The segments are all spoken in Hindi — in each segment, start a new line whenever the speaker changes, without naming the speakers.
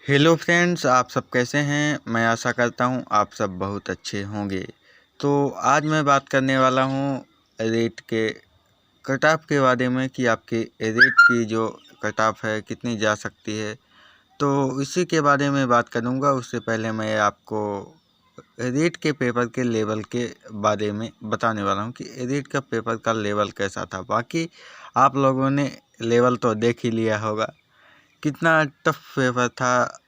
हेलो फ्रेंड्स, आप सब कैसे हैं। मैं आशा करता हूं आप सब बहुत अच्छे होंगे। तो आज मैं बात करने वाला हूं रेट के कट ऑफ के बारे में कि आपके रेट की जो कट ऑफ है कितनी जा सकती है। तो इसी के बारे में बात करूंगा। उससे पहले मैं आपको रेट के पेपर के लेवल के बारे में बताने वाला हूं कि रेट का पेपर का लेवल कैसा था। बाकी आप लोगों ने लेवल तो देख ही लिया होगा, कितना टफ पेपर था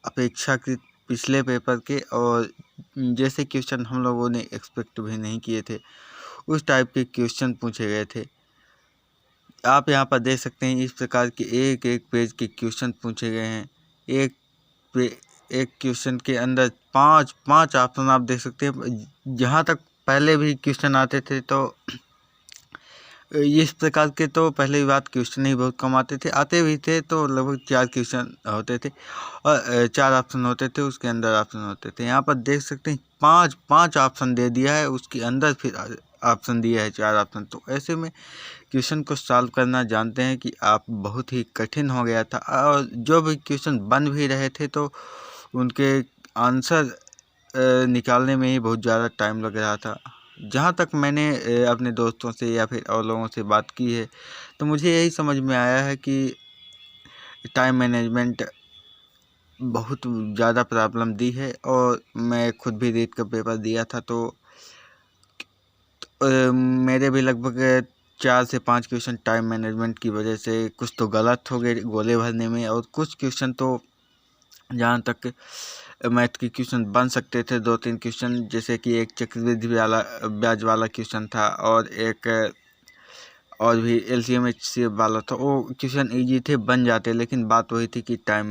अपेक्षाकृत पिछले पेपर के। और जैसे क्वेश्चन हम लोगों ने एक्सपेक्ट भी नहीं किए थे उस टाइप के क्वेश्चन पूछे गए थे। आप यहाँ पर देख सकते हैं इस प्रकार के एक एक पेज के क्वेश्चन पूछे गए हैं। एक पे एक क्वेश्चन के अंदर पांच पांच ऑप्शन आप देख सकते हैं। जहाँ तक पहले भी क्वेश्चन आते थे तो इस प्रकार के तो पहले ही बात क्वेश्चन ही बहुत कम आते भी थे तो लगभग 4 क्वेश्चन होते थे और 4 ऑप्शन होते थे, उसके अंदर ऑप्शन होते थे। यहाँ पर देख सकते हैं पांच पांच ऑप्शन दे दिया है, उसके अंदर फिर ऑप्शन दिया है 4 ऑप्शन। तो ऐसे में क्वेश्चन को सॉल्व करना जानते हैं कि आप बहुत ही कठिन हो गया था। और जो भी क्वेश्चन बन भी रहे थे तो उनके आंसर निकालने में ही बहुत ज़्यादा टाइम लग रहा था। जहाँ तक मैंने अपने दोस्तों से या फिर और लोगों से बात की है तो मुझे यही समझ में आया है कि टाइम मैनेजमेंट बहुत ज़्यादा प्रॉब्लम दी है। और मैं खुद भी रीट का पेपर दिया था तो मेरे भी लगभग 4 से 5 क्वेश्चन टाइम मैनेजमेंट की वजह से कुछ तो गलत हो गए गोले भरने में, और कुछ क्वेश्चन तो जहाँ तक मैथ के क्वेश्चन बन सकते थे 2-3 क्वेश्चन, जैसे कि एक चक्रवृद्धि वाला ब्याज वाला क्वेश्चन था और एक और भी LCM HCF वाला था। वो क्वेश्चन इजी थे, बन जाते, लेकिन बात वही थी कि टाइम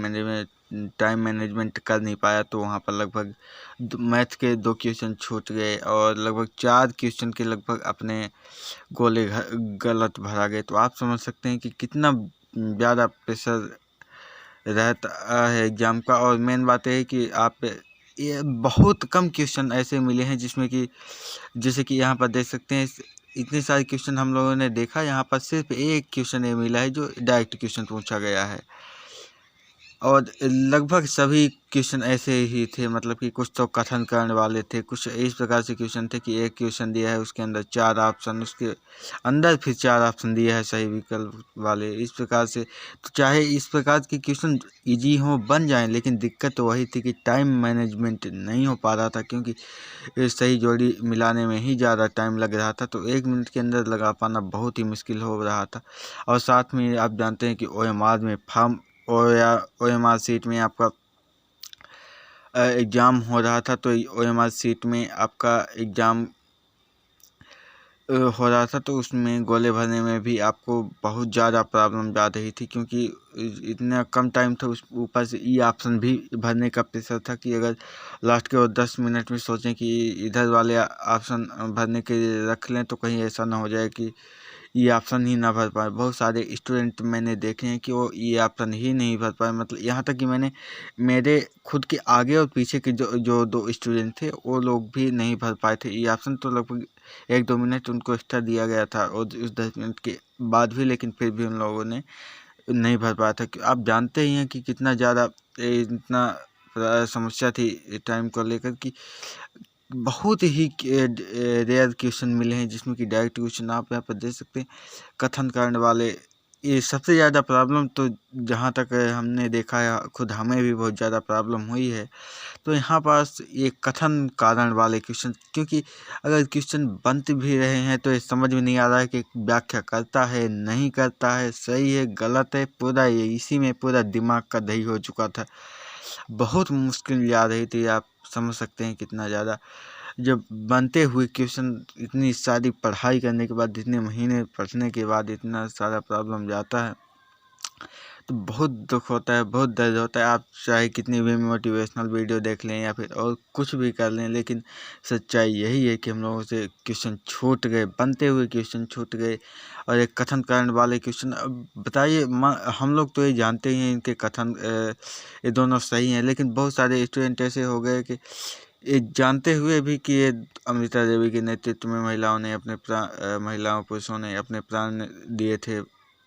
मैनेजमेंट कर नहीं पाया तो वहाँ पर लगभग मैथ के 2 क्वेश्चन छूट गए और लगभग 4 क्वेश्चन के लगभग अपने गोले गलत भरा गए। तो आप समझ सकते हैं कि कितना ज़्यादा प्रेशर रहता है एग्ज़ाम का। और मेन बात यह है कि आप ये बहुत कम क्वेश्चन ऐसे मिले हैं जिसमें कि जैसे कि यहाँ पर देख सकते हैं इतने सारे क्वेश्चन हम लोगों ने देखा, यहाँ पर सिर्फ एक क्वेश्चन ये मिला है जो डायरेक्ट क्वेश्चन पूछा गया है। और लगभग सभी क्वेश्चन ऐसे ही थे, मतलब कि कुछ तो कथन करने वाले थे, कुछ इस प्रकार से क्वेश्चन थे कि एक क्वेश्चन दिया है उसके अंदर 4 ऑप्शन, उसके अंदर फिर 4 ऑप्शन दिया है सही विकल्प वाले, इस प्रकार से। तो चाहे इस प्रकार के क्वेश्चन इजी हो बन जाएं, लेकिन दिक्कत तो वही थी कि टाइम मैनेजमेंट नहीं हो पा रहा था, क्योंकि सही जोड़ी मिलाने में ही ज़्यादा टाइम लग रहा था। तो 1 मिनट के अंदर लगा पाना बहुत ही मुश्किल हो रहा था। और साथ में आप जानते हैं कि OMR में फॉर्म OMR सीट में आपका एग्ज़ाम हो रहा था। तो OMR सीट में आपका एग्ज़ाम हो रहा था तो उसमें गोले भरने में भी आपको बहुत ज़्यादा प्रॉब्लम आ रही थी, क्योंकि इतना कम टाइम था। उस ऊपर से ऑप्शन भी भरने का प्रेशर था कि अगर लास्ट के 10 मिनट में सोचें कि इधर वाले ऑप्शन भरने के लिए रख लें तो कहीं ऐसा ना हो जाए कि ये ऑप्शन ही ना भर पाए। बहुत सारे स्टूडेंट मैंने देखे हैं कि वो ये ऑप्शन ही नहीं भर पाए, मतलब यहाँ तक कि मैंने मेरे खुद के आगे और पीछे के जो जो 2 स्टूडेंट थे वो लोग भी नहीं भर पाए थे ये ऑप्शन। तो लगभग 1-2 मिनट उनको एक्स्ट्रा दिया गया था और उस 10 मिनट के बाद भी, लेकिन फिर भी उन लोगों ने नहीं भर पाया था। आप जानते ही हैं कि कितना ज़्यादा इतना समस्या थी टाइम को लेकर कि बहुत ही रेयर क्वेश्चन मिले हैं जिसमें कि डायरेक्ट क्वेश्चन आप यहाँ पर देख सकते हैं कथन करने वाले। ये सबसे ज़्यादा प्रॉब्लम तो जहाँ तक हमने देखा है, खुद हमें भी बहुत ज़्यादा प्रॉब्लम हुई है। तो यहाँ पास ये कथन कारण वाले क्वेश्चन, क्योंकि अगर क्वेश्चन बनते भी रहे हैं तो ये समझ में नहीं आ रहा है कि व्याख्या करता है नहीं करता है, सही है गलत है, पूरा ये इसी में पूरा दिमाग का दही हो चुका था। बहुत मुश्किल आ रही थी, आप समझ सकते हैं कितना ज़्यादा। जब बनते हुए क्वेश्चन इतनी सारी पढ़ाई करने के बाद, इतने महीने पढ़ने के बाद इतना सारा प्रॉब्लम जाता है तो बहुत दुख होता है, बहुत दर्द होता है। आप चाहे कितनी भी मोटिवेशनल वीडियो देख लें या फिर और कुछ भी कर लें, लेकिन सच्चाई यही है कि हम लोगों से क्वेश्चन छूट गए, बनते हुए क्वेश्चन छूट गए। और एक कथन कारण वाले क्वेश्चन, अब बताइए हम लोग तो ये जानते ही हैं इनके कथन ये दोनों सही हैं, लेकिन बहुत सारे स्टूडेंट ऐसे हो गए कि ये जानते हुए भी कि ये अमृता देवी के नेतृत्व में महिलाओं पुरुषों ने अपने प्राण दिए थे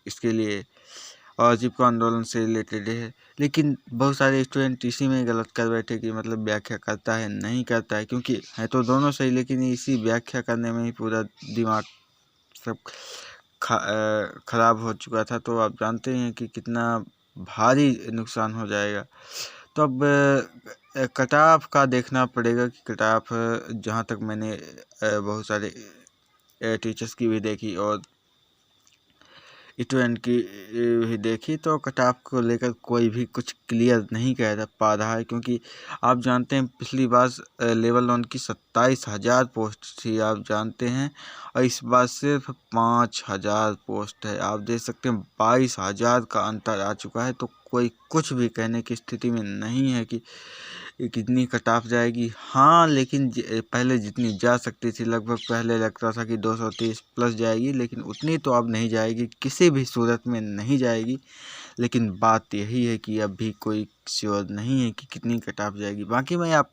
इसके लिए, और चिपको आंदोलन से रिलेटेड है। लेकिन बहुत सारे स्टूडेंट इसी में गलत कर बैठे कि मतलब व्याख्या करता है नहीं करता है, क्योंकि है तो दोनों सही, लेकिन इसी व्याख्या करने में ही पूरा दिमाग सब खराब हो चुका था। तो आप जानते हैं कि कितना भारी नुकसान हो जाएगा। तो अब कट ऑफ का देखना पड़ेगा कि कट ऑफ, जहाँ तक मैंने बहुत सारे टीचर्स की भी देखी और स्टूडेंट की भी देखी, तो कट ऑफ को लेकर कोई भी कुछ क्लियर नहीं कह पा रहा है। क्योंकि आप जानते हैं पिछली बार लेवल 1 की 27,000 पोस्ट थी, आप जानते हैं, और इस बार सिर्फ 5,000 पोस्ट है। आप देख सकते हैं 22,000 का अंतर आ चुका है। तो कोई कुछ भी कहने की स्थिति में नहीं है कि कितनी कट ऑफ जाएगी। हाँ, लेकिन पहले जितनी जा सकती थी, लगभग पहले लगता था कि 230 प्लस जाएगी, लेकिन उतनी तो अब नहीं जाएगी, किसी भी सूरत में नहीं जाएगी। लेकिन बात यही है कि अभी कोई श्योर नहीं है कि कितनी कट ऑफ जाएगी। बाकी मैं आप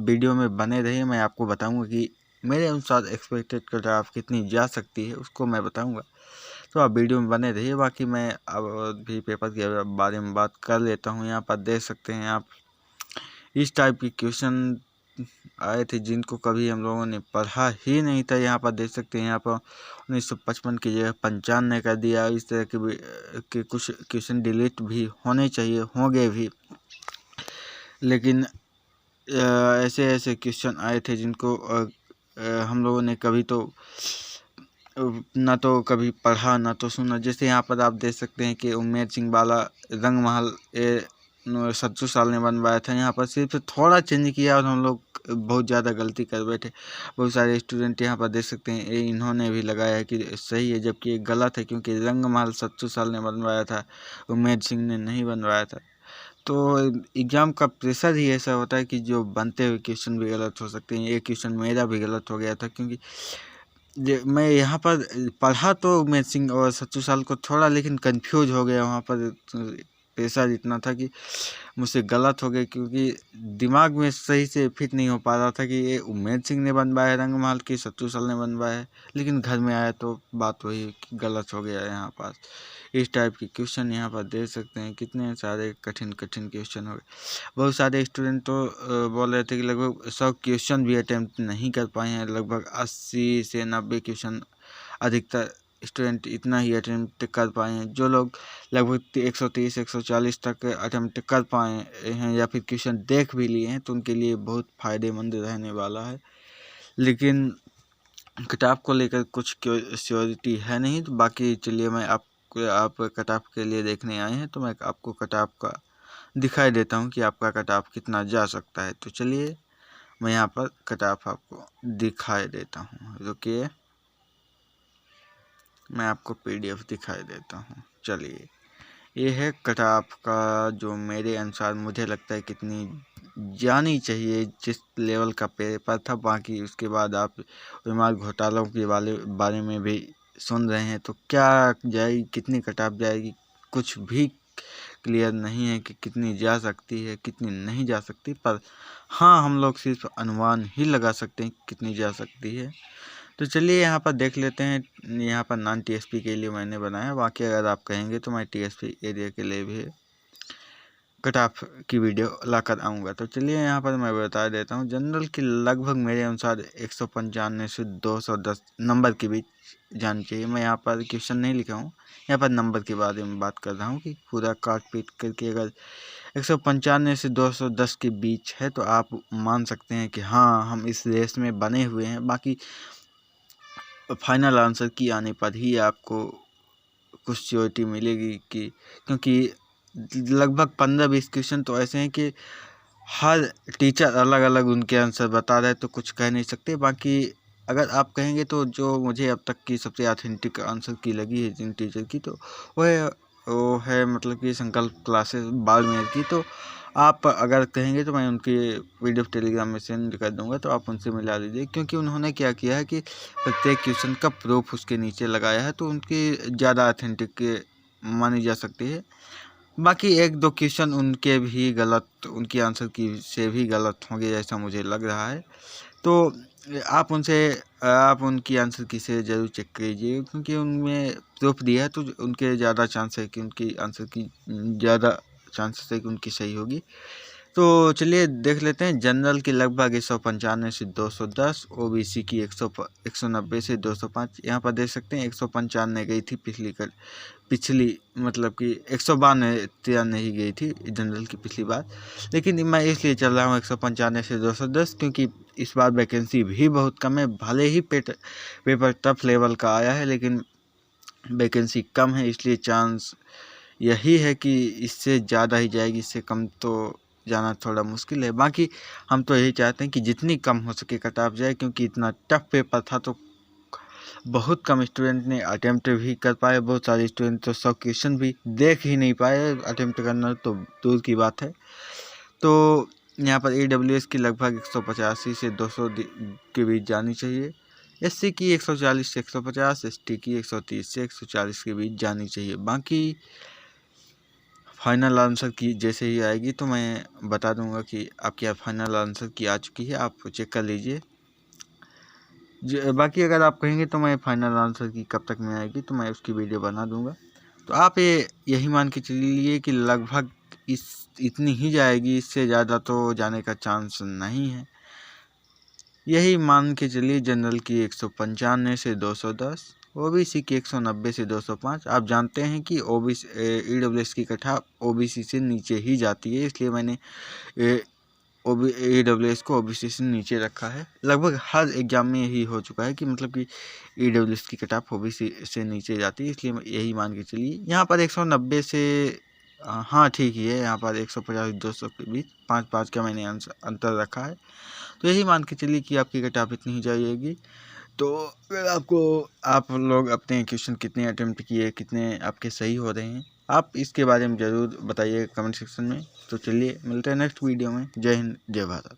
वीडियो में बने रहिए, मैं आपको बताऊंगा कि मेरे अनुसार एक्सपेक्टेड कट ऑफ कितनी जा सकती है, उसको मैं बताऊंगा। तो आप वीडियो में बने रहिए। बाकी मैं अब भी पेपर के बारे में बात कर लेता हूँ। यहाँ पर देख सकते हैं आप, इस टाइप के क्वेश्चन आए थे जिनको कभी हम लोगों ने पढ़ा ही नहीं था। यहाँ पर देख सकते हैं, यहाँ पर 1955 की जगह 95 कर दिया। इस तरह के कुछ क्वेश्चन डिलीट भी होने चाहिए, होंगे भी, लेकिन ऐसे ऐसे क्वेश्चन आए थे जिनको हम लोगों ने कभी तो ना तो कभी पढ़ा ना तो सुना। जैसे यहाँ पर आप देख सकते हैं कि उम्मेद सिंह वाला रंगमहल 70 साल ने बनवाया था। यहाँ पर सिर्फ थोड़ा चेंज किया और हम लोग बहुत ज़्यादा गलती कर बैठे। बहुत सारे स्टूडेंट यहाँ पर देख सकते हैं, इन्होंने भी लगाया है कि सही है, जबकि ये गलत है, क्योंकि रंगमहल 70 साल ने बनवाया था, उम्मेद सिंह ने नहीं बनवाया था। तो एग्ज़ाम का प्रेशर ही ऐसा होता है कि जो बनते हुए क्वेश्चन भी गलत हो सकते हैं। ये क्वेश्चन मेरा भी गलत हो गया था, क्योंकि मैं यहाँ पर पढ़ा तो उम्मेद सिंह और 70 साल को थोड़ा, लेकिन कंफ्यूज हो गया। वहाँ पर प्रेशर इतना था कि मुझसे गलत हो गया, क्योंकि दिमाग में सही से फिट नहीं हो पा रहा था कि ये उम्मेद सिंह ने बनवाया है रंगमहल की 70 साल ने बनवाया है। लेकिन घर में आया तो बात वही कि गलत हो गया यहाँ पास। इस टाइप के क्वेश्चन यहाँ पर देख सकते हैं, कितने सारे कठिन कठिन क्वेश्चन हो गए। बहुत सारे स्टूडेंट तो बोल रहे थे कि लगभग 100 क्वेश्चन भी अटैम्प्ट नहीं कर पाए हैं। लगभग 80 से 90 क्वेश्चन अधिकतर स्टूडेंट इतना ही अटैम्प्ट कर पाए हैं। जो लोग लगभग 130 140 तक अटैम्प्ट कर पाए हैं या फिर क्वेश्चन देख भी लिए हैं, तो उनके लिए बहुत फ़ायदेमंद रहने वाला है। लेकिन कट ऑफ को लेकर कुछ श्योरिटी है नहीं। तो बाकी चलिए, मैं आप कट ऑफ के लिए देखने आए हैं, तो मैं आपको कट ऑफ का दिखाई देता हूं कि आपका कट ऑफ कितना जा सकता है। तो चलिए, मैं यहाँ पर कट ऑफ आपको दिखाई देता हूँ। रुकिए, मैं आपको PDF दिखाई देता हूँ। चलिए, ये है कट ऑफ का, जो मेरे अनुसार मुझे लगता है कितनी जानी चाहिए, जिस लेवल का पेपर था। बाकी उसके बाद आप विमान घोटालों के बारे में भी सुन रहे हैं, तो क्या जाएगी, कितनी कट ऑफ जाएगी, कुछ भी क्लियर नहीं है कि कितनी जा सकती है कितनी नहीं जा सकती। पर हाँ, हम लोग सिर्फ अनुमान ही लगा सकते हैं कितनी जा सकती है। तो चलिए, यहाँ पर देख लेते हैं। यहाँ पर नॉन TSP के लिए मैंने बनाया, बाकी अगर आप कहेंगे तो मैं TSP एरिया के लिए भी कट ऑफ की वीडियो लाकर आऊँगा। तो चलिए, यहाँ पर मैं बता देता हूँ। जनरल की लगभग मेरे अनुसार 195 से 210 नंबर के बीच जानी चाहिए। मैं यहाँ पर क्वेश्चन नहीं लिखा हूँ, यहाँ पर नंबर के बारे में बात कर रहा हूँ कि पूरा काट पीट करके अगर 195 से 210 के बीच है, तो आप मान सकते हैं कि हाँ, हम इस रेस में बने हुए हैं। बाकी फाइनल आंसर की आने पर ही आपको कुछ श्योरिटी मिलेगी कि, क्योंकि लगभग 15-20 क्वेश्चन तो ऐसे हैं कि हर टीचर अलग अलग उनके आंसर बता रहे, तो कुछ कह नहीं सकते। बाकी अगर आप कहेंगे तो जो मुझे अब तक की सबसे ऑथेंटिक आंसर की लगी है जिन टीचर की, तो वो है मतलब कि संकल्प क्लासेस बाड़मेर की। तो आप अगर कहेंगे तो मैं उनकी PDF टेलीग्राम में सेंड कर दूंगा, तो आप उनसे मिला लीजिए। क्योंकि उन्होंने क्या किया है कि प्रत्येक क्वेश्चन का प्रूफ उसके नीचे लगाया है, तो उनकी ज़्यादा ऑथेंटिक मानी जा सकती है। बाकी 1-2 क्वेश्चन उनके भी गलत, उनकी आंसर की से भी गलत होंगे, ऐसा मुझे लग रहा है। तो आप उनकी आंसर की से ज़रूर चेक कीजिए, क्योंकि उनमें प्रूफ दिया है तो उनके ज़्यादा चांस है कि उनकी आंसर की ज़्यादा चांसेस है कि उनकी सही होगी। तो चलिए देख लेते हैं। जनरल की लगभग 195 से 210, ओबीसी की 190 से 205। यहाँ पर देख सकते हैं 195 गई थी पिछली मतलब कि 192-93 ही गई थी जनरल की पिछली बार, लेकिन मैं इसलिए चल रहा हूँ 195 से 210 क्योंकि इस बार वैकेंसी भी बहुत कम है। भले ही पेपर टफ लेवल का आया है, लेकिन वैकेंसी कम है, इसलिए चांस यही है कि इससे ज़्यादा ही जाएगी, इससे कम तो जाना थोड़ा मुश्किल है। बाकी हम तो यही चाहते हैं कि जितनी कम हो सके कट ऑफ जाए, क्योंकि इतना टफ पेपर था तो बहुत कम स्टूडेंट ने अटेम्प्ट भी कर पाए। बहुत सारे स्टूडेंट तो 100 क्वेश्चन भी देख ही नहीं पाए, अटेम्प्ट करना तो दूर की बात है। तो यहाँ पर AWS की लगभग 185 से 200 के बीच जानी चाहिए। SC की 140 से 150, ST की 130 से 140 के बीच जानी चाहिए। बाकी फाइनल आंसर की जैसे ही आएगी तो मैं बता दूंगा कि आपकी फाइनल आंसर की आ चुकी है, आप चेक कर लीजिए। बाकी अगर आप कहेंगे तो मैं फाइनल आंसर की कब तक में आएगी तो मैं उसकी वीडियो बना दूंगा। तो आप यही मान के चलिए कि लगभग इतनी ही जाएगी, इससे ज़्यादा तो जाने का चांस नहीं है। यही मान के चलिए जनरल की 195 से 210, ओबीसी की 190 से 205। आप जानते हैं कि EWS की कट-ऑफ ओबीसी से नीचे ही जाती है, इसलिए मैंने EWS को ओबीसी से नीचे रखा है। लगभग हर एग्जाम में यही हो चुका है कि मतलब कि EWS की कट-ऑफ ओबीसी से नीचे जाती है, इसलिए यही मान के चलिए। यहाँ पर 190 से हाँ ठीक ही है, यहाँ पर 150-200 के बीच 5-5 का मैंने अंतर रखा है। तो यही मान के चलिए कि आपकी कट-ऑफ इतनी ही जाएगी। तो अगर आप लोग अपने क्वेश्चन कितने अटेम्प्ट किए, कितने आपके सही हो रहे हैं, आप इसके बारे में ज़रूर बताइए कमेंट सेक्शन में। तो चलिए मिलते हैं नेक्स्ट वीडियो में। जय हिंद, जय भारत।